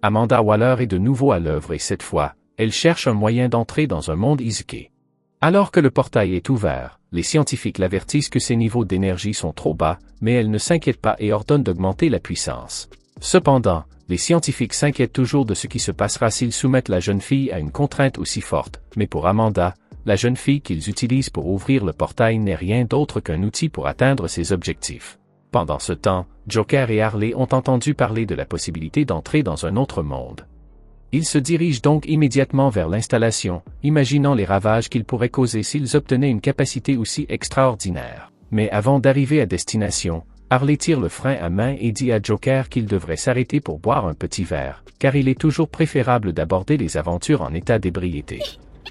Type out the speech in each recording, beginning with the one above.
Amanda Waller est de nouveau à l'œuvre et cette fois, elle cherche un moyen d'entrer dans un monde isekai. Alors que le portail est ouvert, les scientifiques l'avertissent que ses niveaux d'énergie sont trop bas, mais elle ne s'inquiète pas et ordonne d'augmenter la puissance. Cependant, les scientifiques s'inquiètent toujours de ce qui se passera s'ils soumettent la jeune fille à une contrainte aussi forte, mais pour Amanda, la jeune fille qu'ils utilisent pour ouvrir le portail n'est rien d'autre qu'un outil pour atteindre ses objectifs. Pendant ce temps, Joker et Harley ont entendu parler de la possibilité d'entrer dans un autre monde. Ils se dirigent donc immédiatement vers l'installation, imaginant les ravages qu'ils pourraient causer s'ils obtenaient une capacité aussi extraordinaire. Mais avant d'arriver à destination, Harley tire le frein à main et dit à Joker qu'il devrait s'arrêter pour boire un petit verre, car il est toujours préférable d'aborder les aventures en état d'ébriété.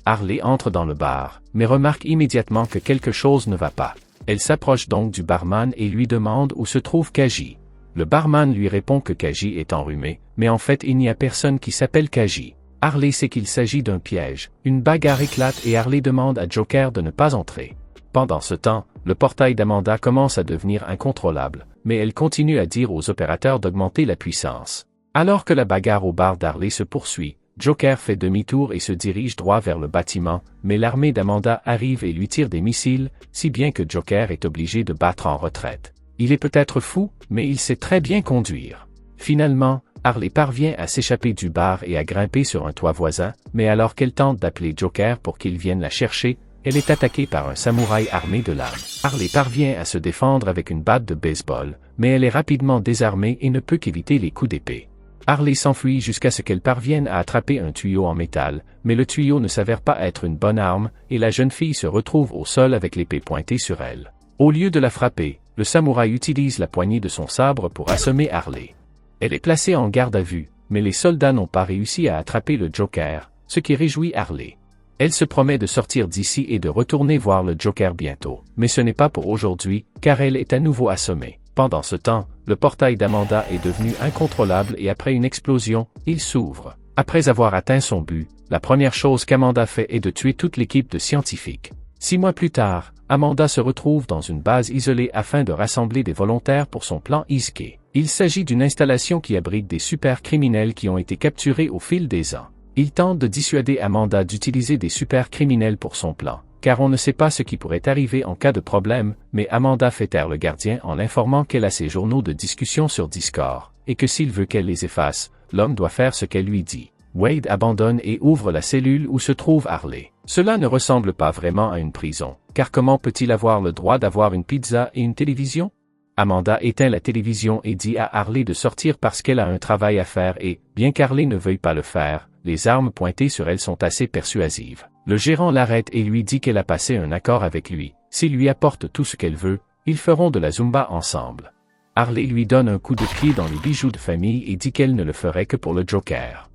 Harley entre dans le bar, mais remarque immédiatement que quelque chose ne va pas. Elle s'approche donc du barman et lui demande où se trouve Kaji. Le barman lui répond que Kaji est enrhumé, mais en fait il n'y a personne qui s'appelle Kaji. Harley sait qu'il s'agit d'un piège. Une bagarre éclate et Harley demande à Joker de ne pas entrer. Pendant ce temps, le portail d'Amanda commence à devenir incontrôlable, mais elle continue à dire aux opérateurs d'augmenter la puissance. Alors que la bagarre au bar d'Harley se poursuit, Joker fait demi-tour et se dirige droit vers le bâtiment, mais l'armée d'Amanda arrive et lui tire des missiles, si bien que Joker est obligé de battre en retraite. Il est peut-être fou, mais il sait très bien conduire. Finalement, Harley parvient à s'échapper du bar et à grimper sur un toit voisin, mais alors qu'elle tente d'appeler Joker pour qu'il vienne la chercher, elle est attaquée par un samouraï armé de lames. Harley parvient à se défendre avec une batte de baseball, mais elle est rapidement désarmée et ne peut qu'éviter les coups d'épée. Harley s'enfuit jusqu'à ce qu'elle parvienne à attraper un tuyau en métal, mais le tuyau ne s'avère pas être une bonne arme, et la jeune fille se retrouve au sol avec l'épée pointée sur elle. Au lieu de la frapper, le samouraï utilise la poignée de son sabre pour assommer Harley. Elle est placée en garde à vue, mais les soldats n'ont pas réussi à attraper le Joker, ce qui réjouit Harley. Elle se promet de sortir d'ici et de retourner voir le Joker bientôt, mais ce n'est pas pour aujourd'hui, car elle est à nouveau assommée. Pendant ce temps, le portail d'Amanda est devenu incontrôlable et après une explosion, il s'ouvre. Après avoir atteint son but, la première chose qu'Amanda fait est de tuer toute l'équipe de scientifiques. 6 mois plus tard, Amanda se retrouve dans une base isolée afin de rassembler des volontaires pour son plan isekai. Il s'agit d'une installation qui abrite des super criminels qui ont été capturés au fil des ans. Il tente de dissuader Amanda d'utiliser des super criminels pour son plan, car on ne sait pas ce qui pourrait arriver en cas de problème, mais Amanda fait taire le gardien en l'informant qu'elle a ses journaux de discussion sur Discord, et que s'il veut qu'elle les efface, l'homme doit faire ce qu'elle lui dit. Wade abandonne et ouvre la cellule où se trouve Harley. Cela ne ressemble pas vraiment à une prison, car comment peut-il avoir le droit d'avoir une pizza et une télévision? Amanda éteint la télévision et dit à Harley de sortir parce qu'elle a un travail à faire et, bien qu'Harley ne veuille pas le faire, les armes pointées sur elle sont assez persuasives. Le gérant l'arrête et lui dit qu'elle a passé un accord avec lui. S'il lui apporte tout ce qu'elle veut, ils feront de la Zumba ensemble. Harley lui donne un coup de pied dans les bijoux de famille et dit qu'elle ne le ferait que pour le Joker.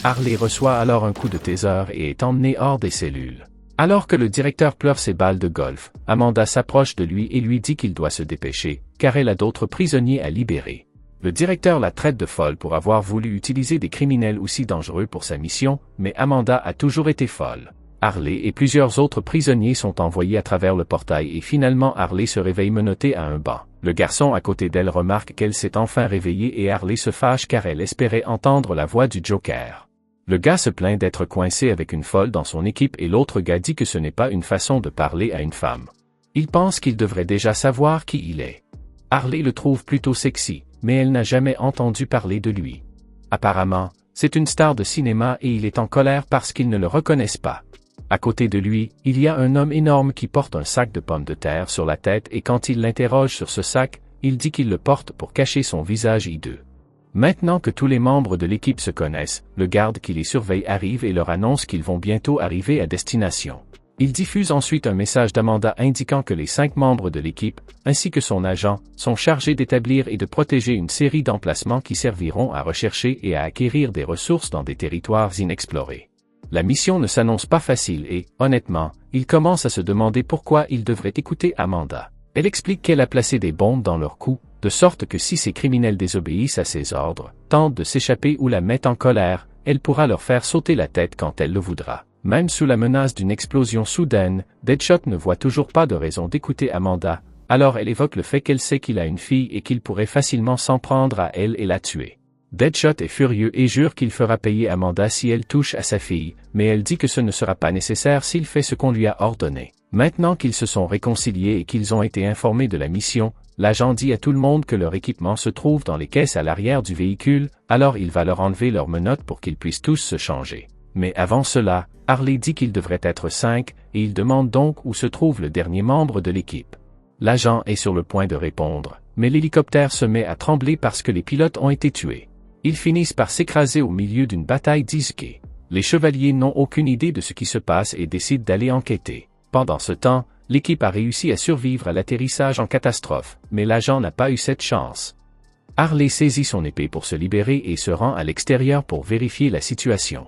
Harley reçoit alors un coup de taser et est emmenée hors des cellules. Alors que le directeur pleure ses balles de golf, Amanda s'approche de lui et lui dit qu'il doit se dépêcher, car elle a d'autres prisonniers à libérer. Le directeur la traite de folle pour avoir voulu utiliser des criminels aussi dangereux pour sa mission, mais Amanda a toujours été folle. Harley et plusieurs autres prisonniers sont envoyés à travers le portail et finalement Harley se réveille menottée à un banc. Le garçon à côté d'elle remarque qu'elle s'est enfin réveillée et Harley se fâche car elle espérait entendre la voix du Joker. Le gars se plaint d'être coincé avec une folle dans son équipe et l'autre gars dit que ce n'est pas une façon de parler à une femme. Il pense qu'il devrait déjà savoir qui il est. Harley le trouve plutôt sexy, mais elle n'a jamais entendu parler de lui. Apparemment, c'est une star de cinéma et il est en colère parce qu'ils ne le reconnaissent pas. À côté de lui, il y a un homme énorme qui porte un sac de pommes de terre sur la tête et quand il l'interroge sur ce sac, il dit qu'il le porte pour cacher son visage hideux. Maintenant que tous les membres de l'équipe se connaissent, le garde qui les surveille arrive et leur annonce qu'ils vont bientôt arriver à destination. Il diffuse ensuite un message d'Amanda indiquant que les 5 membres de l'équipe, ainsi que son agent, sont chargés d'établir et de protéger une série d'emplacements qui serviront à rechercher et à acquérir des ressources dans des territoires inexplorés. La mission ne s'annonce pas facile et, honnêtement, il commence à se demander pourquoi il devrait écouter Amanda. Elle explique qu'elle a placé des bombes dans leur cou, de sorte que si ces criminels désobéissent à ses ordres, tentent de s'échapper ou la mettent en colère, elle pourra leur faire sauter la tête quand elle le voudra. Même sous la menace d'une explosion soudaine, Deadshot ne voit toujours pas de raison d'écouter Amanda, alors elle évoque le fait qu'elle sait qu'il a une fille et qu'il pourrait facilement s'en prendre à elle et la tuer. Deadshot est furieux et jure qu'il fera payer Amanda si elle touche à sa fille, mais elle dit que ce ne sera pas nécessaire s'il fait ce qu'on lui a ordonné. Maintenant qu'ils se sont réconciliés et qu'ils ont été informés de la mission, l'agent dit à tout le monde que leur équipement se trouve dans les caisses à l'arrière du véhicule, alors il va leur enlever leurs menottes pour qu'ils puissent tous se changer. Mais avant cela, Harley dit qu'il devrait être 5, et il demande donc où se trouve le dernier membre de l'équipe. L'agent est sur le point de répondre, mais l'hélicoptère se met à trembler parce que les pilotes ont été tués. Ils finissent par s'écraser au milieu d'une bataille d'Izuke. Les chevaliers n'ont aucune idée de ce qui se passe et décident d'aller enquêter. Pendant ce temps, l'équipe a réussi à survivre à l'atterrissage en catastrophe, mais l'agent n'a pas eu cette chance. Harley saisit son épée pour se libérer et se rend à l'extérieur pour vérifier la situation.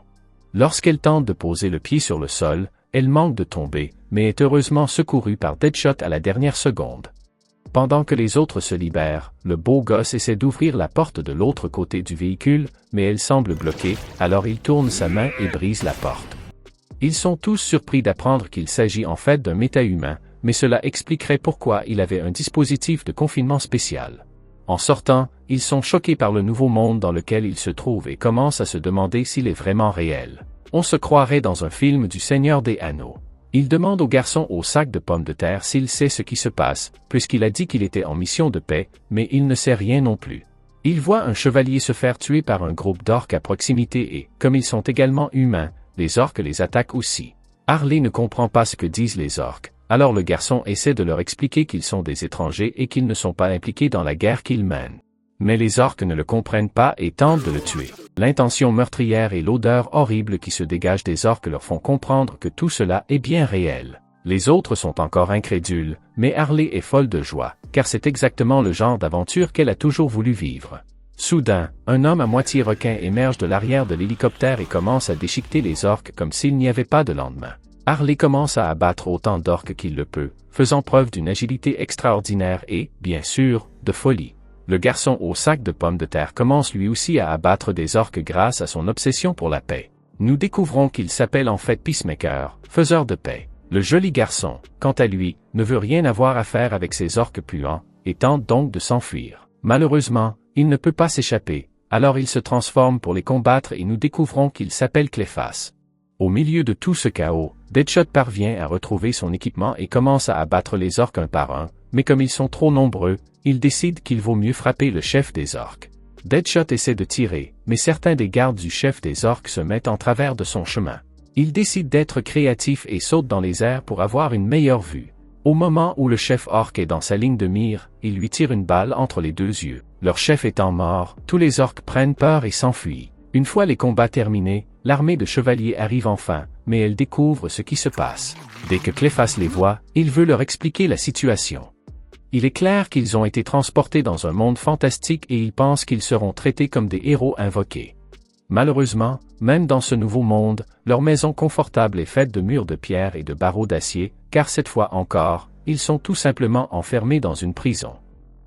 Lorsqu'elle tente de poser le pied sur le sol, elle manque de tomber, mais est heureusement secourue par Deadshot à la dernière seconde. Pendant que les autres se libèrent, le beau gosse essaie d'ouvrir la porte de l'autre côté du véhicule, mais elle semble bloquée, alors il tourne sa main et brise la porte. Ils sont tous surpris d'apprendre qu'il s'agit en fait d'un méta-humain, mais cela expliquerait pourquoi il avait un dispositif de confinement spécial. En sortant, ils sont choqués par le nouveau monde dans lequel ils se trouvent et commencent à se demander s'il est vraiment réel. On se croirait dans un film du Seigneur des Anneaux. Il demande au garçon au sac de pommes de terre s'il sait ce qui se passe, puisqu'il a dit qu'il était en mission de paix, mais il ne sait rien non plus. Il voit un chevalier se faire tuer par un groupe d'orques à proximité et, comme ils sont également humains, les orques les attaquent aussi. Harley ne comprend pas ce que disent les orques, alors le garçon essaie de leur expliquer qu'ils sont des étrangers et qu'ils ne sont pas impliqués dans la guerre qu'ils mènent. Mais les orques ne le comprennent pas et tentent de le tuer. L'intention meurtrière et l'odeur horrible qui se dégage des orques leur font comprendre que tout cela est bien réel. Les autres sont encore incrédules, mais Harley est folle de joie, car c'est exactement le genre d'aventure qu'elle a toujours voulu vivre. Soudain, un homme à moitié requin émerge de l'arrière de l'hélicoptère et commence à déchiqueter les orques comme s'il n'y avait pas de lendemain. Harley commence à abattre autant d'orques qu'il le peut, faisant preuve d'une agilité extraordinaire et, bien sûr, de folie. Le garçon au sac de pommes de terre commence lui aussi à abattre des orques grâce à son obsession pour la paix. Nous découvrons qu'il s'appelle en fait Peacemaker, faiseur de paix. Le joli garçon, quant à lui, ne veut rien avoir à faire avec ces orques puants, et tente donc de s'enfuir. Malheureusement, il ne peut pas s'échapper, alors il se transforme pour les combattre et nous découvrons qu'il s'appelle Cléphas. Au milieu de tout ce chaos, Deadshot parvient à retrouver son équipement et commence à abattre les orques un par un, mais comme ils sont trop nombreux, il décide qu'il vaut mieux frapper le chef des orques. Deadshot essaie de tirer, mais certains des gardes du chef des orques se mettent en travers de son chemin. Il décide d'être créatif et saute dans les airs pour avoir une meilleure vue. Au moment où le chef orque est dans sa ligne de mire, il lui tire une balle entre les deux yeux. Leur chef étant mort, tous les orques prennent peur et s'enfuient. Une fois les combats terminés, l'armée de chevaliers arrive enfin, mais elle découvre ce qui se passe. Dès que Cléphas les voit, il veut leur expliquer la situation. Il est clair qu'ils ont été transportés dans un monde fantastique et ils pensent qu'ils seront traités comme des héros invoqués. Malheureusement, même dans ce nouveau monde, leur maison confortable est faite de murs de pierre et de barreaux d'acier, car cette fois encore, ils sont tout simplement enfermés dans une prison.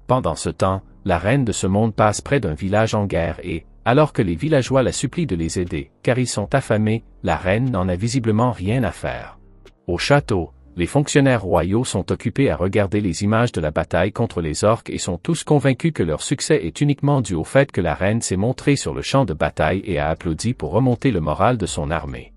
Pendant ce temps, la reine de ce monde passe près d'un village en guerre et, alors que les villageois la supplient de les aider, car ils sont affamés, la reine n'en a visiblement rien à faire. Au château, les fonctionnaires royaux sont occupés à regarder les images de la bataille contre les orques et sont tous convaincus que leur succès est uniquement dû au fait que la reine s'est montrée sur le champ de bataille et a applaudi pour remonter le moral de son armée.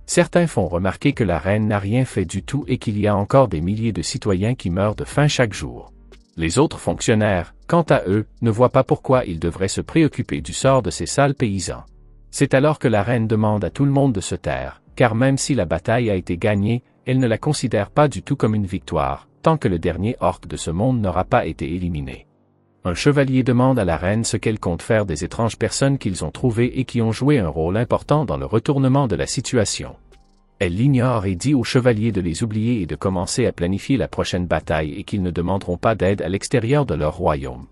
Certains font remarquer que la reine n'a rien fait du tout et qu'il y a encore des milliers de citoyens qui meurent de faim chaque jour. Les autres fonctionnaires, quant à eux, ne voient pas pourquoi ils devraient se préoccuper du sort de ces sales paysans. C'est alors que la reine demande à tout le monde de se taire, car même si la bataille a été gagnée, elle ne la considère pas du tout comme une victoire, tant que le dernier orque de ce monde n'aura pas été éliminé. Un chevalier demande à la reine ce qu'elle compte faire des étranges personnes qu'ils ont trouvées et qui ont joué un rôle important dans le retournement de la situation. Elle l'ignore et dit aux chevaliers de les oublier et de commencer à planifier la prochaine bataille et qu'ils ne demanderont pas d'aide à l'extérieur de leur royaume.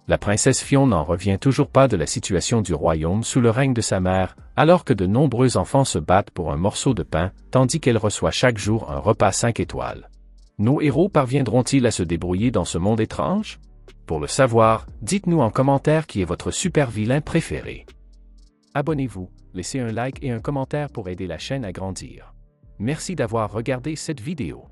La princesse Fion n'en revient toujours pas de la situation du royaume sous le règne de sa mère, alors que de nombreux enfants se battent pour un morceau de pain, tandis qu'elle reçoit chaque jour un repas 5 étoiles. Nos héros parviendront-ils à se débrouiller dans ce monde étrange? Pour le savoir, dites-nous en commentaire qui est votre super vilain préféré. Abonnez-vous, laissez un like et un commentaire pour aider la chaîne à grandir. Merci d'avoir regardé cette vidéo.